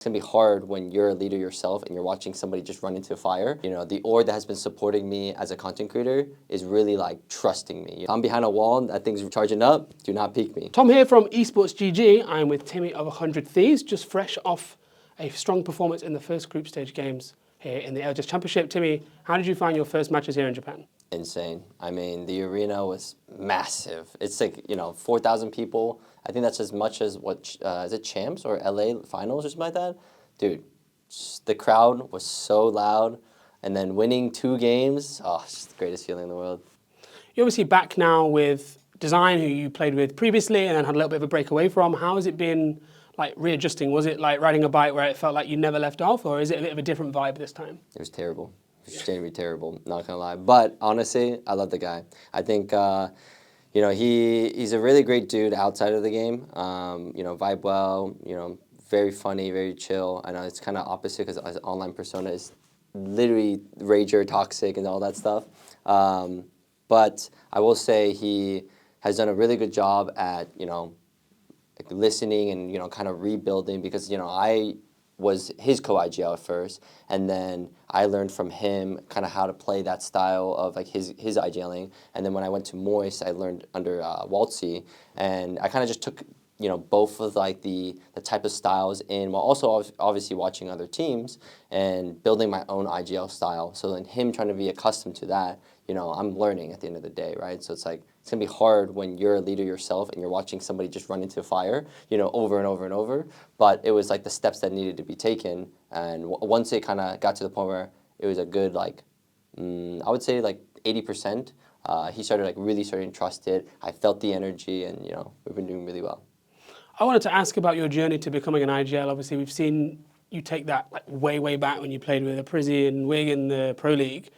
It's gonna be hard when you're a leader yourself and you're watching somebody just run into a fire. You know, the org that has been supporting me as a content creator is really like trusting me. If I'm behind a wall, that thing's charging up, do not peek me. Tom here from EsportsGG. I'm with Timmy of 100 Thieves, just fresh off a strong performance in the first group stage games here in the ALGS Championship. Timmy, how did you find your first matches here in Japan? Insane. I mean, the arena was massive. It's like, 4,000 people. I think that's as much as what, is it Champs or LA Finals or something like that? Dude, the crowd was so loud. And then winning 2 games, oh, it's just the greatest feeling in the world. You're obviously back now with Design, who you played with previously and then had a little bit of a break away from. How has it been like readjusting? Was it like riding a bike where it felt like you never left off, or is it a bit of a different vibe this time? It was terrible. It was genuinely terrible, not gonna lie. But honestly, I love the guy. I think, he's a really great dude outside of the game. Vibe well, very funny, very chill. I know it's kind of opposite because his online persona is literally rager, toxic, and all that stuff. But I will say he has done a really good job at, like listening and, kind of rebuilding because, I was his co-IGL at first, and then I learned from him kind of how to play that style of like his IGLing, and then when I went to Moist, I learned under Waltzy, and I kind of just took both of like the type of styles in while also obviously watching other teams and building my own IGL style. So then him trying to be accustomed to that, I'm learning at the end of the day, right? So it's like, it's gonna be hard when you're a leader yourself and you're watching somebody just run into a fire, over and over and over. But it was like the steps that needed to be taken. And once it kind of got to the point where it was a good, like, I would say like 80%, he started like really starting to trust it. I felt the energy and, we've been doing really well. I wanted to ask about your journey to becoming an IGL. Obviously, we've seen you take that like way back when you played with a Prizzy and Wig in the Pro League,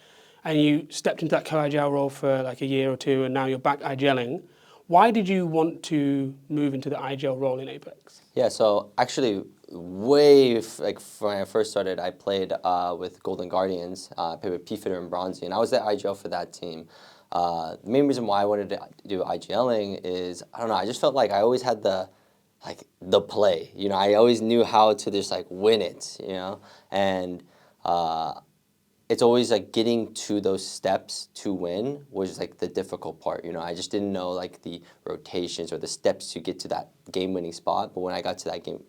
and you stepped into that co-IGL role for like a year or two, and now you're back IGLing. Why did you want to move into the IGL role in Apex? Yeah, so actually, like when I first started, I played with Golden Guardians. I played with P-Fitter and Bronzy, and I was the IGL for that team. The main reason why I wanted to do IGLing is, I don't know, I just felt like I always had the play. I always knew how to just like win it, and it's always like getting to those steps to win was like the difficult part. I just didn't know like the rotations or the steps to get to that game-winning spot. But when I got to that game,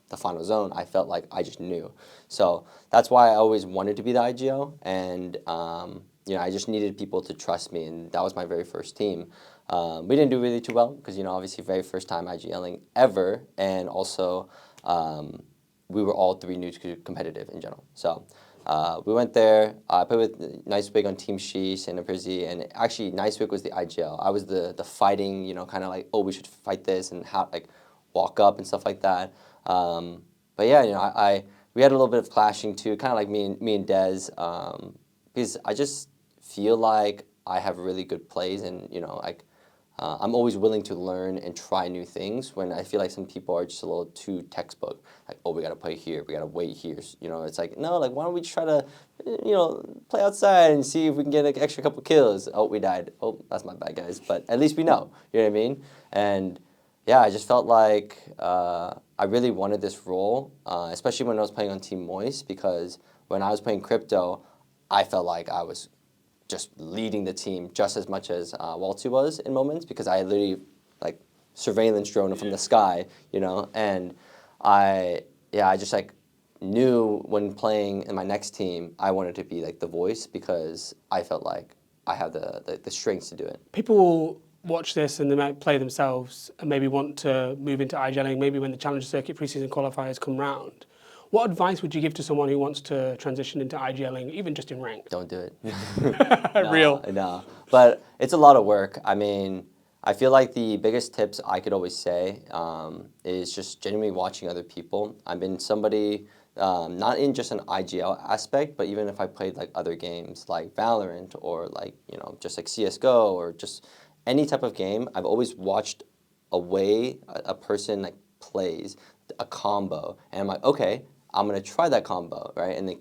the final zone, I felt like I just knew. So that's why I always wanted to be the IGL, and I just needed people to trust me, and that was my very first team. We didn't do really too well because, obviously very first time IGLing ever, and also we were all 3 new to competitive in general. So we went there. I played with Nicewig on Team Sheesh and a Prizzy, and actually Nicewig was the IGL. I was the fighting, kind of like, oh, we should fight this and how like walk up and stuff like that. But yeah, we had a little bit of clashing too, kind of like me and Dez, because I just feel like I have really good plays, and I'm always willing to learn and try new things when I feel like some people are just a little too textbook. Like, oh, we got to play here, we got to wait here. It's like, no, like, why don't we try to, play outside and see if we can get an extra couple kills. Oh, we died. Oh, that's my bad, guys. But at least we know, you know what I mean? And yeah, I just felt like I really wanted this role, especially when I was playing on Team Moist, because when I was playing Crypto, I felt like I was just leading the team just as much as Waltzy was in moments, because I literally like surveillance drone from the sky, and I just like knew when playing in my next team, I wanted to be like the voice because I felt like I have the strengths to do it. People will watch this and they might play themselves and maybe want to move into IGLing, maybe when the Challenger Circuit preseason qualifiers come round. What advice would you give to someone who wants to transition into IGLing, even just in ranked? Don't do it. Real. No, but it's a lot of work. I mean, I feel like the biggest tips I could always say is just genuinely watching other people. I've been somebody, not in just an IGL aspect, but even if I played like other games like Valorant or like, just like CSGO or just any type of game, I've always watched a way a person like plays a combo, and I'm like, okay, I'm gonna try that combo, right? And then,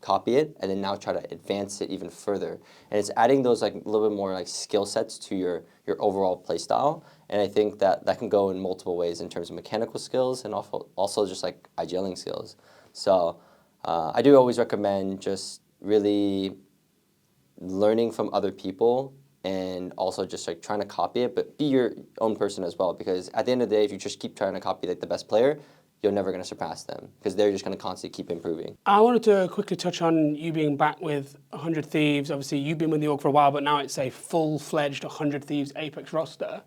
copy it, and then now try to advance it even further. And it's adding those like a little bit more like skill sets to your overall play style. And I think that that can go in multiple ways in terms of mechanical skills and also just like IGLing skills. So I do always recommend just really learning from other people and also just like trying to copy it, but be your own person as well. Because at the end of the day, if you just keep trying to copy like the best player, you're never going to surpass them because they're just going to constantly keep improving. I wanted to quickly touch on you being back with 100 Thieves. Obviously, you've been with the org for a while, but now it's a full-fledged 100 Thieves Apex roster.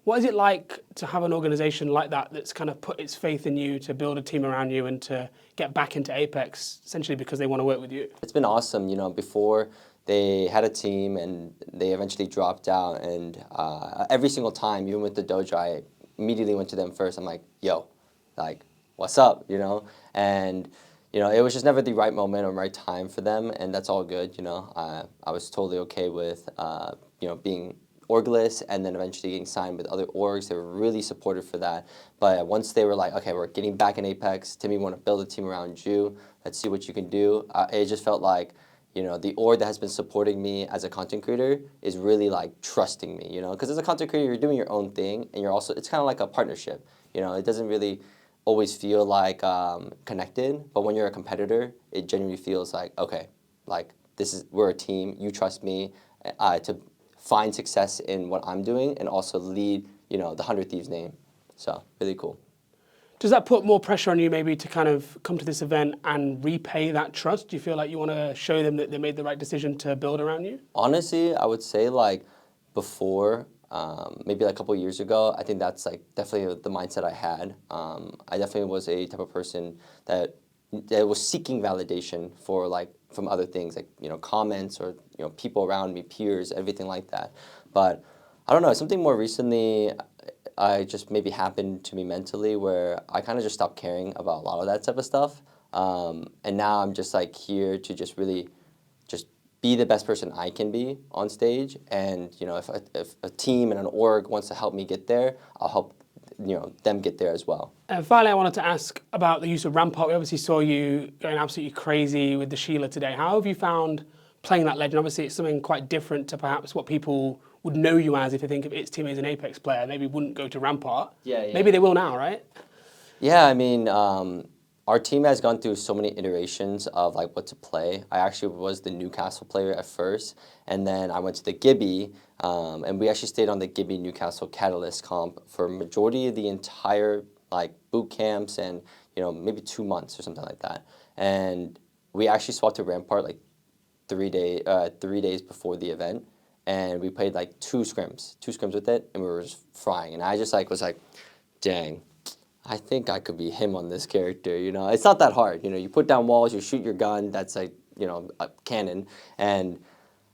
What is it like to have an organization like that that's kind of put its faith in you to build a team around you and to get back into Apex, essentially because they want to work with you? It's been awesome. You know, before they had a team and they eventually dropped out, and every single time, even with the dojo, I immediately went to them first. I'm like, yo, like, what's up, you know? And, you know, it was just never the right moment or right time for them, and that's all good, you know? I was totally okay with, you know, being orgless and then eventually getting signed with other orgs. They were really supportive for that. But once they were like, okay, we're getting back in Apex, Timmy, we want to build a team around you, let's see what you can do, it just felt like, you know, the org that has been supporting me as a content creator is really like trusting me, you know? Because as a content creator, you're doing your own thing, and you're also, it's kind of like a partnership, you know? It doesn't really always feel like connected, but when you're a competitor, it genuinely feels like, okay, like we're a team, you trust me to find success in what I'm doing and also lead, you know, the 100 Thieves name. So really cool. Does that put more pressure on you maybe to kind of come to this event and repay that trust? Do you feel like you want to show them that they made the right decision to build around you? Honestly, I would say like before, maybe like a couple years ago, I think that's like definitely the mindset I had. I definitely was a type of person that was seeking validation for like from other things, like, you know, comments or, you know, people around me, peers, everything like that. But I don't know, something more recently I just maybe happened to me mentally where I kind of just stopped caring about a lot of that type of stuff. And now I'm just like here to just really just be the best person I can be on stage. And, you know, if a team and an org wants to help me get there, I'll help, you know, them get there as well. And finally, I wanted to ask about the use of Rampart. We obviously saw you going absolutely crazy with the Sheila today. How have you found playing that legend? Obviously, it's something quite different to perhaps what people would know you as if they think of iiTzTimmy as an Apex player. Maybe wouldn't go to Rampart. Yeah. Maybe they will now, right? Yeah, I mean, our team has gone through so many iterations of like what to play. I actually was the Newcastle player at first, and then I went to the Gibby, and we actually stayed on the Gibby Newcastle Catalyst comp for majority of the entire like boot camps and, you know, maybe 2 months or something like that. And we actually swapped to Rampart like 3 days before the event, and we played like two scrims with it, and we were just frying. And I just like was like, dang, I think I could be him on this character, you know? It's not that hard, you know? You put down walls, you shoot your gun, that's like, you know, a cannon. And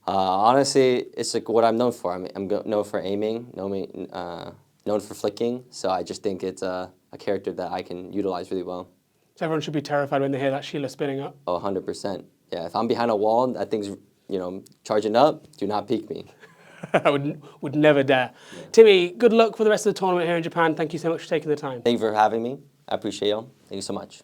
honestly, it's like what I'm known for. I'm known for aiming, known for flicking, so I just think it's a character that I can utilize really well. So everyone should be terrified when they hear that Sheila spinning up. Oh, 100%. Yeah, if I'm behind a wall, that thing's, you know, charging up, do not peek me. I would never dare. Yeah. Timmy, good luck for the rest of the tournament here in Japan. Thank you so much for taking the time. Thank you for having me. I appreciate y'all. Thank you so much.